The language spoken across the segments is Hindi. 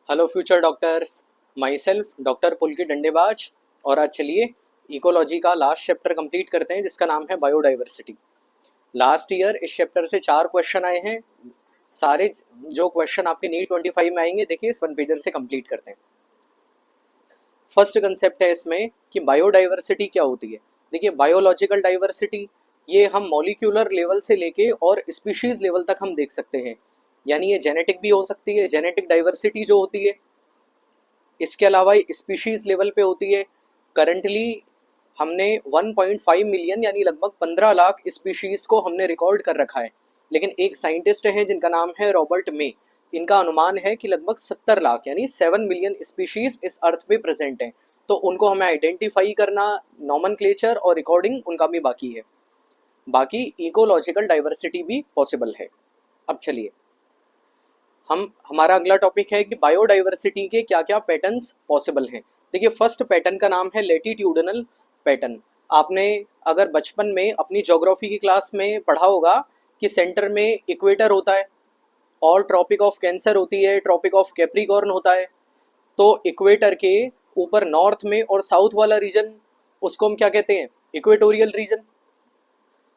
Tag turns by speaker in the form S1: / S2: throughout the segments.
S1: Hello future doctors. Myself doctor Pulkit Dandebaaj. और आज चलिए इकोलॉजी का लास्ट चैप्टर कंप्लीट करते हैं जिसका नाम है बायोडाइवर्सिटी। लास्ट ईयर इस चैप्टर से 4 क्वेश्चन आए हैं। सारे जो क्वेश्चन आपके नीट 25 में आएंगे, देखिए इस वन पेजर से कंप्लीट करते हैं। फर्स्ट कंसेप्ट है इसमें कि बायोडाइवर्सिटी क्या होती है। देखिए बायोलॉजिकल डाइवर्सिटी ये हम मॉलिक्यूलर लेवल से लेके और स्पीशीज लेवल तक हम देख सकते हैं, यानी ये जेनेटिक भी हो सकती है, जेनेटिक डाइवर्सिटी जो होती है। इसके अलावा स्पीशीज लेवल पे होती है। करंटली हमने 1.5 मिलियन यानी लगभग 15 लाख स्पीशीज को हमने रिकॉर्ड कर रखा है। लेकिन एक साइंटिस्ट हैं जिनका नाम है रॉबर्ट मे, इनका अनुमान है कि लगभग 70 लाख यानी 7 मिलियन स्पीशीज इस अर्थ पे प्रेजेंट हैं। तो उनको हमें आइडेंटिफाई करना, नॉमेनक्लेचर और रिकॉर्डिंग उनका भी बाकी है। बाकी इकोलॉजिकल डाइवर्सिटी भी पॉसिबल है। अब चलिए हमारा अगला टॉपिक है कि बायोडाइवर्सिटी के क्या क्या पैटर्न्स पॉसिबल हैं। देखिए फर्स्ट पैटर्न का नाम है लेटिट्यूडनल पैटर्न। आपने अगर बचपन में अपनी ज्योग्राफी की क्लास में पढ़ा होगा कि सेंटर में इक्वेटर होता है और ट्रॉपिक ऑफ कैंसर होती है, ट्रॉपिक ऑफ कैप्रिकॉर्न होता है। तो इक्वेटर के ऊपर नॉर्थ में और साउथ वाला रीजन, उसको हम क्या कहते हैं, इक्वेटोरियल रीजन।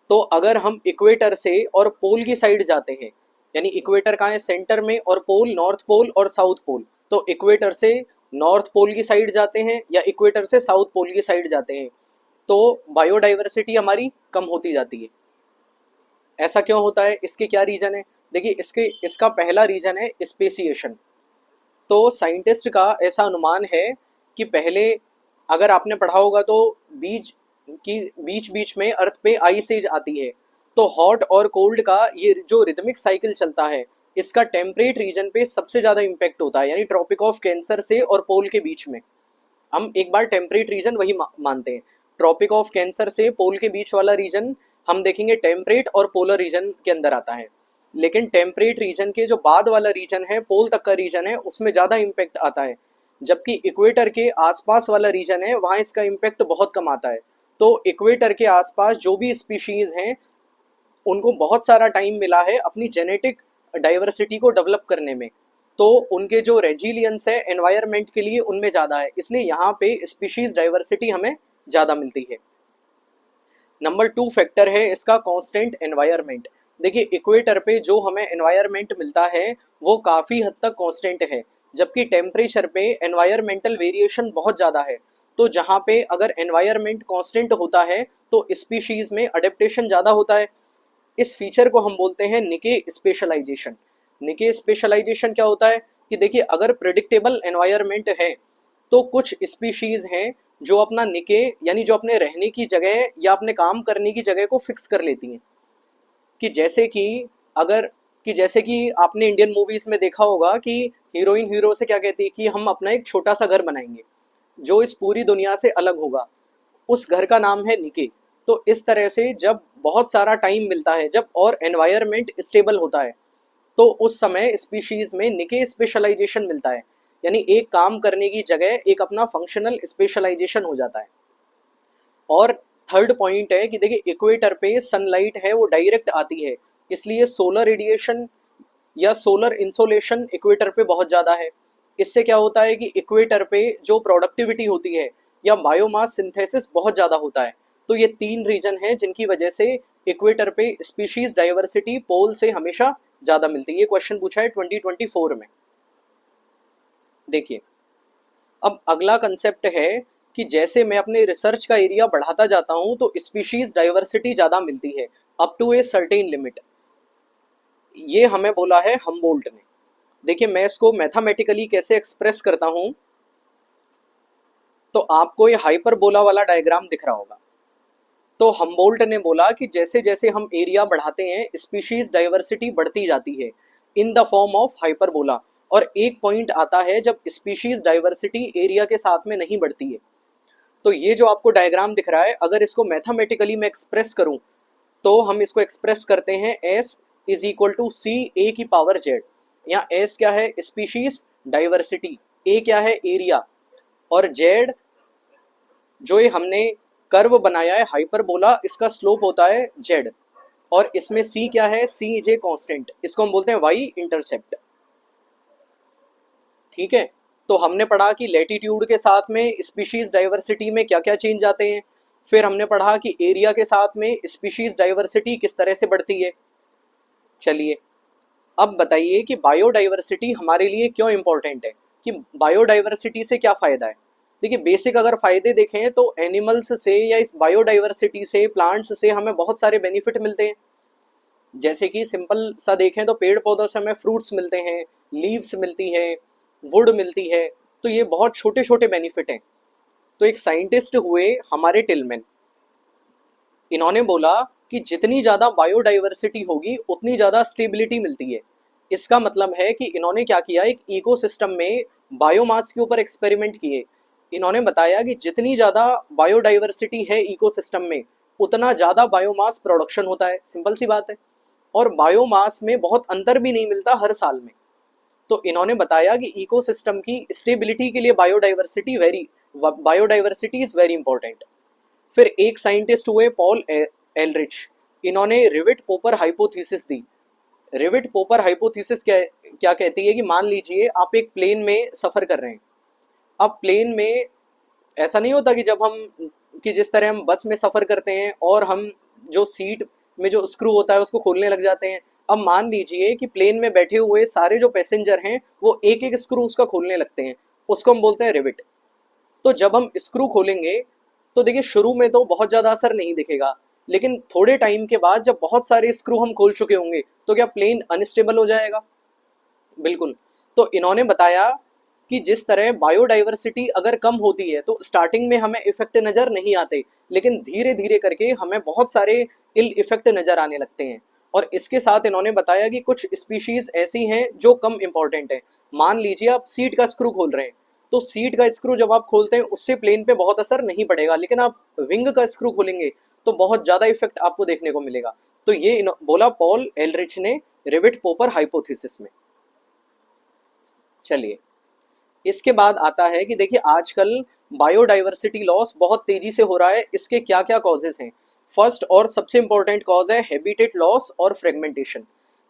S1: तो अगर हम इक्वेटर से और पोल की साइड जाते हैं, यानी इक्वेटर कहाँ है, सेंटर में, और पोल नॉर्थ पोल और साउथ पोल, तो इक्वेटर से नॉर्थ पोल की साइड जाते हैं या इक्वेटर से साउथ पोल की साइड जाते हैं, तो बायोडाइवर्सिटी हमारी कम होती जाती है। ऐसा क्यों होता है, इसके क्या रीजन है? देखिए इसका पहला रीजन है स्पेसिएशन। तो साइंटिस्ट का ऐसा अनुमान है कि पहले, अगर आपने पढ़ा होगा तो बीच बीच में अर्थ पे आइस एज आती है। तो हॉट और कोल्ड का ये जो रिदमिक साइकिल चलता है, इसका टेम्परेट रीजन पे सबसे ज़्यादा इम्पैक्ट होता है, यानी ट्रॉपिक ऑफ कैंसर से और पोल के बीच में। हम एक बार टेम्परेट रीजन वही मानते हैं। ट्रॉपिक ऑफ कैंसर से पोल के बीच वाला रीजन हम देखेंगे टेम्परेट और पोलर रीजन के अंदर आता है। लेकिन टेम्परेट रीजन के जो बाद वाला रीजन है, पोल तक का रीजन है, उसमें ज़्यादा इम्पैक्ट आता है। जबकि इक्वेटर के आसपास वाला रीजन है, वहाँ इसका इम्पैक्ट बहुत कम आता है। तो इक्वेटर के आसपास जो भी स्पीशीज़ हैं, उनको बहुत सारा टाइम मिला है अपनी जेनेटिक डाइवर्सिटी को डेवलप करने में। तो उनके जो रेजिलियंस है एनवायरनमेंट के लिए उनमें ज़्यादा है, इसलिए यहाँ पे स्पीशीज डाइवर्सिटी हमें ज़्यादा मिलती है। नंबर 2 फैक्टर है इसका कांस्टेंट एनवायरनमेंट। देखिए इक्वेटर पे जो हमें एनवायरनमेंट मिलता है वो काफ़ी हद तक कांस्टेंट है, जबकि टेम्परेचर पे एनवायरमेंटल वेरिएशन बहुत ज़्यादा है। तो जहाँ पे अगर एनवायरनमेंट कांस्टेंट होता है तो स्पीशीज में अडेप्टेशन ज़्यादा होता है। इस फीचर को हम बोलते हैं निके स्पेशलाइजेशन। निके स्पेशलाइजेशन क्या होता है कि देखिए अगर प्रिडिक्टेबल एनवायरनमेंट है तो कुछ स्पीशीज हैं जो अपना निके यानी जो अपने रहने की जगह या अपने काम करने की जगह को फिक्स कर लेती हैं। कि जैसे कि अगर कि जैसे कि आपने इंडियन मूवीज में देखा होगा कि हीरोइन हीरो से क्या कहती है कि हम अपना एक छोटा सा घर बनाएंगे जो इस पूरी दुनिया से अलग होगा, उस घर का नाम है निके। तो इस तरह से जब बहुत सारा टाइम मिलता है, जब और एनवायरनमेंट स्टेबल होता है, तो उस समय स्पीशीज में निके स्पेशलाइजेशन मिलता है, यानी एक काम करने की जगह एक अपना फंक्शनल स्पेशलाइजेशन हो जाता है। और थर्ड पॉइंट है कि देखिए इक्वेटर पे सनलाइट है वो डायरेक्ट आती है, इसलिए सोलर रेडिएशन या सोलर इंसोलेशन इक्वेटर पे बहुत ज़्यादा है। इससे क्या होता है कि इक्वेटर पे जो प्रोडक्टिविटी होती है या बायोमास सिंथेसिस बहुत ज़्यादा होता है। तो ये 3 रीजन हैं जिनकी वजह से इक्वेटर पे स्पीशीज डाइवर्सिटी पोल से हमेशा ज़्यादा मिलती है। ये क्वेश्चन पूछा है 2024 में। देखिए अब अगला कंसेप्ट है कि जैसे मैं अपने रिसर्च का एरिया बढ़ाता जाता हूँ तो स्पीशीज डाइवर्सिटी ज़्यादा मिलती है up to a certain limit. ये हमें बोला है हमबोल्ट ने। देखिए मैं इसको मैथमेटिकली कैसे एक्सप्रेस करता हूँ, तो आपको ये हाइपरबोला वाला डायग्राम दिख रहा होगा। तो हमबोल्ट ने बोला कि जैसे जैसे हम एरिया बढ़ाते हैं स्पीशीज डाइवर्सिटी बढ़ती जाती है in the form of hyperbola. और एक पॉइंट आता है जब स्पीशीज डाइवर्सिटी एरिया के साथ में नहीं बढ़ती है। तो ये जो आपको डायग्राम दिख रहा है, अगर इसको मैथमेटिकली मैं एक्सप्रेस करूं तो हम इसको एक्सप्रेस करते हैं S इज इक्वल टू सी ए की पावर जेड। यहाँ S क्या है, स्पीशीज डाइवर्सिटी, A क्या है, एरिया, और जेड जो ये हमने कर्व बनाया है हाइपरबोला, इसका स्लोप होता है जेड। और इसमें C क्या है, सी इज ए कॉन्स्टेंट, इसको हम बोलते हैं Y इंटरसेप्ट। ठीक है, तो हमने पढ़ा कि लैटिट्यूड के साथ में स्पीशीज डाइवर्सिटी में क्या क्या चेंज आते हैं। फिर हमने पढ़ा कि एरिया के साथ में स्पीशीज डाइवर्सिटी किस तरह से बढ़ती है। चलिए अब बताइए कि बायोडाइवर्सिटी हमारे लिए क्यों इम्पोर्टेंट है, कि बायोडाइवर्सिटी से क्या फ़ायदा है। देखिए बेसिक अगर फ़ायदे देखें तो एनिमल्स से या इस बायोडाइवर्सिटी से, प्लांट्स से हमें बहुत सारे बेनिफिट मिलते हैं। जैसे कि सिंपल सा देखें तो पेड़ पौधों से हमें फ्रूट्स मिलते हैं, लीव्स मिलती हैं, वुड मिलती है, तो ये बहुत छोटे छोटे बेनिफिट हैं। तो एक साइंटिस्ट हुए हमारे टिलमैन, इन्होंने बोला कि जितनी ज़्यादा बायोडाइवर्सिटी होगी उतनी ज़्यादा स्टेबिलिटी मिलती है। इसका मतलब है कि इन्होंने क्या किया, एक इकोसिस्टम में बायोमास के ऊपर एक्सपेरिमेंट किए। इन्होंने बताया कि जितनी ज़्यादा बायोडाइवर्सिटी है इकोसिस्टम में उतना ज़्यादा बायोमास प्रोडक्शन होता है, सिंपल सी बात है। और बायोमास में बहुत अंतर भी नहीं मिलता हर साल में। तो इन्होंने बताया कि इकोसिस्टम की स्टेबिलिटी के लिए बायोडाइवर्सिटी इज़ वेरी इंपॉर्टेंट। फिर एक साइंटिस्ट हुए पॉल एलरिच, इन्होंने रिविट पोपर हाइपोथेसिस दी। रिविट पोपर हाइपोथेसिस क्या क्या कहती है कि मान लीजिए आप एक प्लेन में सफ़र कर रहे हैं। अब प्लेन में ऐसा नहीं होता कि जब हम, कि जिस तरह हम बस में सफ़र करते हैं और हम जो सीट में जो स्क्रू होता है उसको खोलने लग जाते हैं। अब मान लीजिए कि प्लेन में बैठे हुए सारे जो पैसेंजर हैं वो एक एक स्क्रू उसका खोलने लगते हैं, उसको हम बोलते हैं रिविट। तो जब हम स्क्रू खोलेंगे तो देखिए शुरू में तो बहुत ज़्यादा असर नहीं दिखेगा, लेकिन थोड़े टाइम के बाद जब बहुत सारे स्क्रू हम खोल चुके होंगे तो क्या प्लेन अनस्टेबल हो जाएगा? बिल्कुल। तो इन्होंने बताया कि जिस तरह बायोडाइवर्सिटी अगर कम होती है तो स्टार्टिंग में हमें इफेक्ट नज़र नहीं आते, लेकिन धीरे धीरे करके हमें बहुत सारे इल इफेक्ट नज़र आने लगते हैं। और इसके साथ इन्होंने बताया कि कुछ स्पीशीज़ ऐसी हैं जो कम इम्पॉर्टेंट है। मान लीजिए आप सीट का स्क्रू खोल रहे हैं, तो सीट का स्क्रू जब आप खोलते हैं उससे प्लेन पे बहुत असर नहीं पड़ेगा, लेकिन आप विंग का स्क्रू खोलेंगे तो बहुत ज़्यादा इफेक्ट आपको देखने को मिलेगा। तो ये बोला पॉल एलरिच ने रिविट पोपर हाइपोथेसिस में। चलिए इसके बाद आता है कि देखिए आजकल बायोडाइवर्सिटी लॉस बहुत तेजी से हो रहा है। इसके क्या क्या कॉजेज हैं? फर्स्ट और सबसे इंपॉर्टेंट कॉज है हैबिटेट लॉस और फ्रेगमेंटेशन।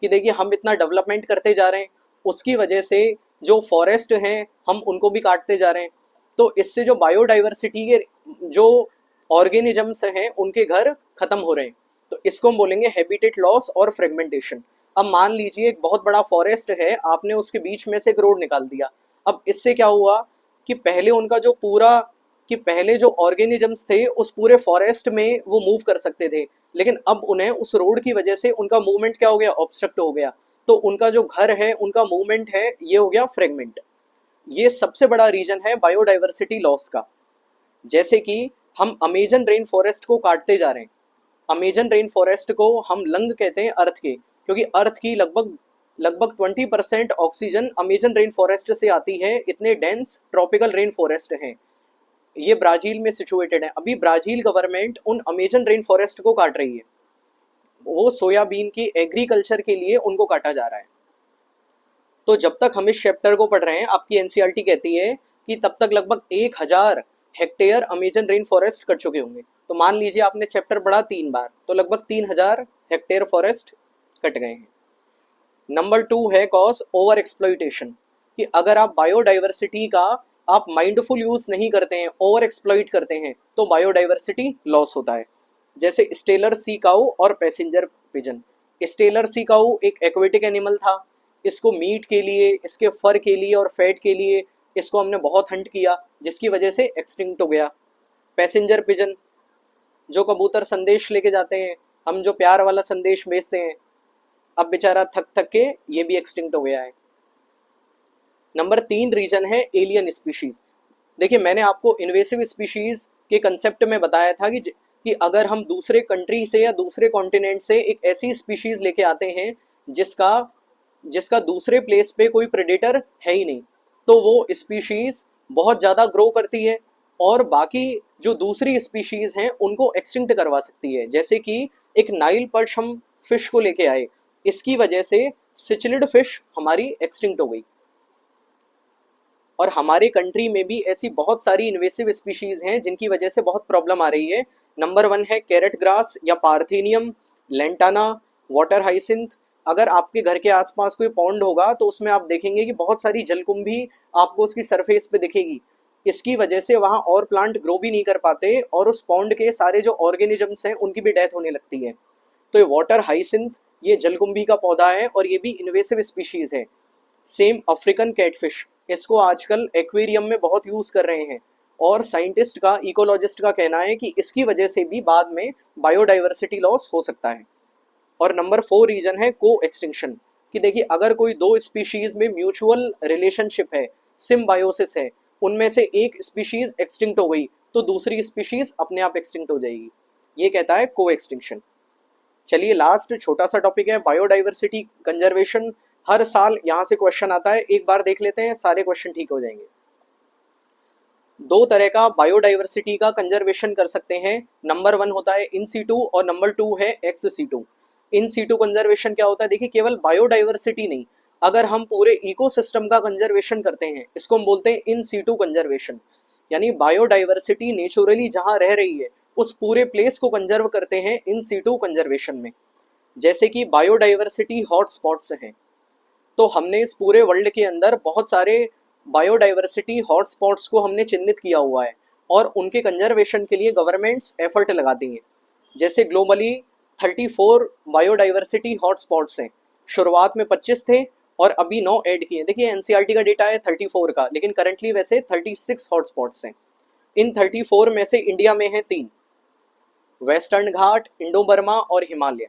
S1: कि देखिए हम इतना डेवलपमेंट करते जा रहे हैं, उसकी वजह से जो फॉरेस्ट हैं हम उनको भी काटते जा रहे हैं। तो इससे जो बायोडाइवर्सिटी के जो ऑर्गेनिजम्स हैं उनके घर खत्म हो रहे हैं। तो इसको हम बोलेंगे हैबिटेट लॉस और फ्रेगमेंटेशन। अब मान लीजिए एक बहुत बड़ा फॉरेस्ट है, आपने उसके बीच में से एक रोड निकाल दिया। अब इससे क्या हुआ कि पहले उनका जो पूरा, कि पहले जो ऑर्गेनिजम्स थे उस पूरे फॉरेस्ट में वो मूव कर सकते थे, लेकिन अब उन्हें उस रोड की वजह से उनका मूवमेंट क्या हो गया, ऑब्स्ट्रक्ट हो गया। तो उनका जो घर है, उनका मूवमेंट है, ये हो गया फ्रेगमेंट। ये सबसे बड़ा रीजन है बायोडाइवर्सिटी लॉस का। जैसे कि हम अमेजन रेन फॉरेस्ट को काटते जा रहे हैं। अमेजन रेन फॉरेस्ट को हम लंग कहते हैं अर्थ के, क्योंकि अर्थ की लगभग लगभग 20% ऑक्सीजन अमेजन रेन फॉरेस्ट से आती है। इतने डेंस ट्रॉपिकल रेन फॉरेस्ट हैं। ये ब्राज़ील में सिचुएटेड है। अभी ब्राज़ील गवर्नमेंट उन अमेजन रेन फॉरेस्ट को काट रही है, वो सोयाबीन की एग्रीकल्चर के लिए उनको काटा जा रहा है। तो जब तक हम इस चैप्टर को पढ़ रहे हैं, आपकी एनसीईआरटी कहती है कि तब तक लगभग 1000 hectare Amazon rain forest cut चुके होंगे। तो मान लीजिए आपने चैप्टर पढ़ा 3 बार, तो लगभग 3000 हेक्टेयर फॉरेस्ट कट गए हैं। नंबर 2 है कॉज ओवर एक्सप्लॉइटेशन। कि अगर आप बायोडाइवर्सिटी का आप माइंडफुल यूज नहीं करते हैं, ओवर एक्सप्लॉइट करते हैं, तो बायोडाइवर्सिटी लॉस होता है। जैसे स्टेलर सी काऊ और पैसेंजर पिजन। स्टेलर सी काऊ एक एक्वेटिक एनिमल था। इसको मीट के लिए, इसके फर के लिए और फैट के लिए इसको हमने बहुत हंट किया, जिसकी वजह से एक्सटिंक्ट हो गया। पैसेंजर पिजन जो कबूतर संदेश लेके जाते हैं, हम जो प्यार वाला संदेश भेजते हैं, अब बेचारा थक थक के ये भी एक्सटिंक्ट हो गया है। नंबर 3 रीजन है एलियन स्पीशीज। देखिए मैंने आपको इन्वेसिव स्पीशीज के कंसेप्ट में बताया था कि अगर हम दूसरे कंट्री से या दूसरे कॉन्टिनेंट से एक ऐसी स्पीशीज लेके आते हैं जिसका जिसका दूसरे प्लेस पे कोई प्रेडेटर है ही नहीं, तो वो स्पीशीज बहुत ज़्यादा ग्रो करती है और बाकी जो दूसरी स्पीशीज हैं उनको एक्सटिंक्ट करवा सकती है। जैसे कि एक नाइल पर्च हम फिश को लेके आए, इसकी वजह से सिचलिड फिश हमारी एक्सटिंक्ट हो गई। और हमारे कंट्री में भी ऐसी बहुत सारी इन्वेसिव स्पीशीज हैं जिनकी वजह से बहुत प्रॉब्लम आ रही है। नंबर 1 है कैरेट ग्रास या पार्थेनियम, लेंटाना, वाटर हाइसिंथ, अगर आपके घर के आसपास कोई पॉन्ड होगा तो उसमें आप देखेंगे कि बहुत सारी जलकुंभी आपको उसकी सरफेस पे दिखेगी। इसकी वजह से वहाँ और प्लांट ग्रो भी नहीं कर पाते और उस पॉन्ड के सारे जो ऑर्गेनिजम्स हैं उनकी भी डेथ होने लगती है। तो ये वाटर हाइसिंथ, ये जलकुंभी का पौधा है और ये भी इन्वेसिव स्पीशीज है। सेम अफ्रीकन कैटफिश, इसको आजकल एक्वेरियम में बहुत यूज कर रहे हैं और साइंटिस्ट का, इकोलॉजिस्ट का कहना है कि इसकी वजह से भी बाद में बायोडाइवर्सिटी लॉस हो सकता है। और नंबर 4 रीजन है को एक्सटिंक्शन, कि देखिए अगर कोई दो स्पीशीज में म्यूचुअल रिलेशनशिप है, सिम्बायोसिस है, उनमें से एक स्पीशीज एक्सटिंक्ट हो गई तो दूसरी स्पीशीज अपने आप एक्सटिंक्ट हो जाएगी। ये कहता है को एक्सटिंक्शन। चलिए लास्ट छोटा सा टॉपिक है बायोडाइवर्सिटी कंजर्वेशन। हर साल यहाँ से क्वेश्चन आता है, एक बार देख लेते हैं, सारे क्वेश्चन ठीक हो जाएंगे। दो तरह का बायोडाइवर्सिटी का कंजर्वेशन कर सकते हैं। नंबर 1 होता है इन सीटू और नंबर 2 है ex situ. In situ conservation क्या होता है? देखिए केवल बायोडाइवर्सिटी नहीं, अगर हम पूरे इकोसिस्टम का कंजर्वेशन करते हैं इसको हम बोलते हैं इन सीटू कंजर्वेशन। यानी बायोडाइवर्सिटी नेचुरली जहां रह रही है उस पूरे प्लेस को कंजर्व करते हैं इन सीटू कंजर्वेशन में। जैसे कि बायोडाइवर्सिटी हॉटस्पॉट्स हैं, तो हमने इस पूरे वर्ल्ड के अंदर बहुत सारे बायोडाइवर्सिटी हॉटस्पॉट्स को हमने चिन्हित किया हुआ है और उनके कंजर्वेशन के लिए गवर्नमेंट्स एफर्ट लगाती हैं। जैसे ग्लोबली 34 बायोडाइवर्सिटी हॉटस्पॉट्स हैं, शुरुआत में 25 थे और अभी 9 ऐड किए। देखिए एनसीईआरटी का डेटा है 34 का, लेकिन करंटली वैसे 36 हॉटस्पॉट्स हैं। इन 34 में से इंडिया में है 3, वेस्टर्न घाट, इंडो बर्मा और हिमालय।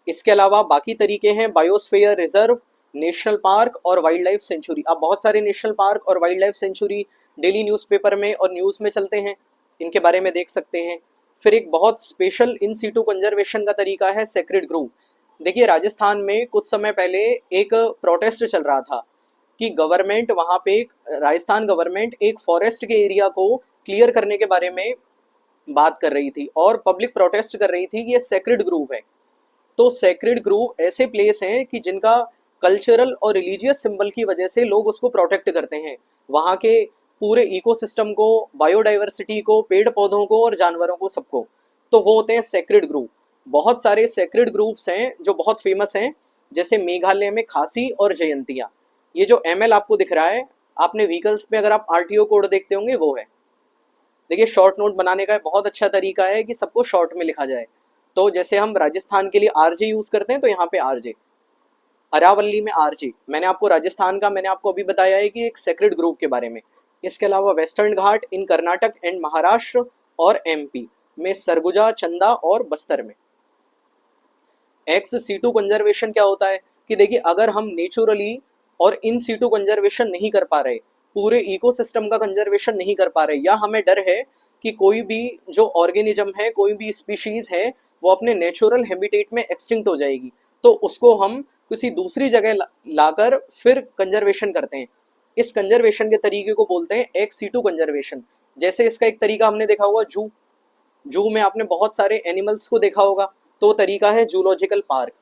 S1: इसके अलावा बाकी तरीके हैं बायोस्फीयर रिजर्व, नेशनल पार्क और वाइल्ड लाइफ सेंचुरी। अब बहुत सारे नेशनल पार्क और wild life sanctuary daily newspaper में और न्यूज़ में चलते हैं, इनके बारे में देख सकते हैं। फिर एक बहुत स्पेशल इन सीटू कंजर्वेशन का तरीका है सेक्रेड ग्रूव। देखिए राजस्थान में कुछ समय पहले एक प्रोटेस्ट चल रहा था कि गवर्नमेंट वहाँ पे, राजस्थान गवर्नमेंट एक फॉरेस्ट के एरिया को क्लियर करने के बारे में बात कर रही थी और पब्लिक प्रोटेस्ट कर रही थी कि ये सेक्रेड ग्रूव है। तो सेक्रेड ग्रूव ऐसे प्लेस हैं कि जिनका कल्चरल और रिलीजियस सिंबल की वजह से लोग उसको प्रोटेक्ट करते हैं, वहाँ के पूरे इकोसिस्टम को, बायोडाइवर्सिटी को, पेड़ पौधों को और जानवरों को, सबको। तो वो होते हैं सेक्रेड ग्रूव। बहुत सारे सेक्रेड ग्रूव्स हैं जो बहुत फेमस हैं, जैसे मेघालय में खासी और जयंतिया। ये जो ML आपको दिख रहा है, आपने व्हीकल्स पे अगर आप RTO कोड देखते होंगे वो है। देखिए शॉर्ट नोट बनाने का बहुत अच्छा तरीका है कि सबको शॉर्ट में लिखा जाए। तो जैसे हम राजस्थान के लिए RJ यूज करते हैं तो यहाँ पे RJ, अरावली में RJ। मैंने आपको राजस्थान का, मैंने आपको अभी बताया है कि एक सेक्रेड ग्रुप के बारे में। इसके अलावा western Ghat in Karnataka and Maharashtra और MP में, सरगुजा, चंदा और बस्तर में। एक्स सीटू कंजर्वेशन क्या होता है कि देखिए अगर हम नेचुरली और इन सीटू कंजर्वेशन नहीं कर पा रहे, पूरे इकोसिस्टम का कंजर्वेशन नहीं कर पा रहे, या हमें डर है कि कोई भी जो ऑर्गेनिज्म है, कोई भी स्पीशीज है, वो अपने नेचुरल हैबिटेट में एक्सटिंक्ट हो जाएगी, तो उसको हम किसी दूसरी जगह लाकर फिर कंजर्वेशन करते हैं। इस कंजर्वेशन के तरीके को बोलते हैं एक्स सीटू कंजर्वेशन। जैसे इसका एक तरीका हमने देखा हुआ जू में आपने बहुत सारे एनिमल्स को देखा होगा, तो तरीका है जूलॉजिकल पार्क।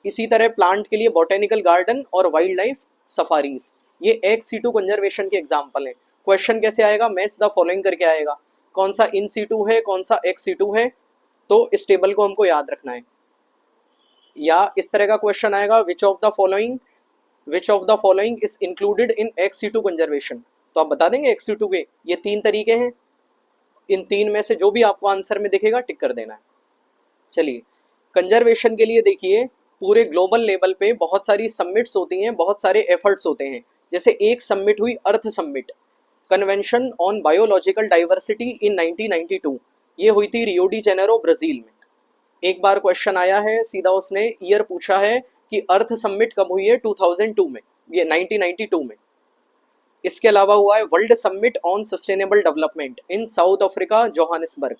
S1: इसी तरह प्लांट के लिए बॉटेनिकल गार्डन और वाइल्ड लाइफ सफारीज, ये एक्स सीटू कंजर्वेशन के एग्जाम्पल हैं। क्वेश्चन कैसे आएगा? मैच द फॉलोइंग करके आएगा, कौन सा इन सीटू है, कौन सा एक्स सीटू है, तो इस टेबल को हमको याद रखना है। या इस तरह का क्वेश्चन आएगा, which of the following is included in ex situ conservation, तो आप बता देंगे एक्स सीटू के ये 3 तरीके हैं, इन 3 में से जो भी आपको आंसर में दिखेगा टिक कर देना है। चलिए कंजर्वेशन के लिए देखिए पूरे ग्लोबल लेवल पे बहुत सारी समिट्स होती हैं, बहुत सारे एफर्ट्स होते हैं। जैसे एक समिट हुई earth summit, convention on biological diversity in 1992, ये हुई थी रियो डी जेनेरो ब्राजील में। एक बार क्वेश्चन आया है, सीधा उसने ईयर पूछा है कि अर्थ समिट कब हुई है? 2002 में, ये 1992 में। इसके अलावा हुआ है world summit on sustainable development in south Africa, Johannesburg.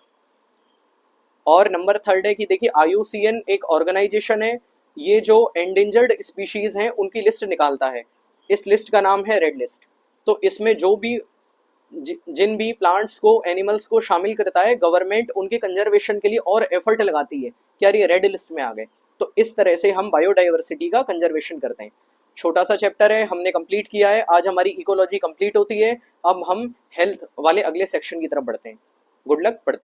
S1: और नंबर 3 है कि देखिए IUCN एक ऑर्गेनाइजेशन है, ये जो एंडेंजर्ड स्पीशीज हैं उनकी लिस्ट निकालता है। इस लिस्ट का नाम है रेड लिस्ट। तो इसमें जो भी जिन भी प्लांट्स को, एनिमल्स को शामिल करता है, गवर्नमेंट उनके कंजर्वेशन के लिए और एफर्ट लगाती है कि यार ये रेड लिस्ट में आ गए। तो इस तरह से हम बायोडाइवर्सिटी का कंजर्वेशन करते हैं। छोटा सा चैप्टर है, हमने कंप्लीट किया है। आज हमारी इकोलॉजी कंप्लीट होती है। अब हम हेल्थ वाले अगले सेक्शन की तरफ बढ़ते हैं। Good luck.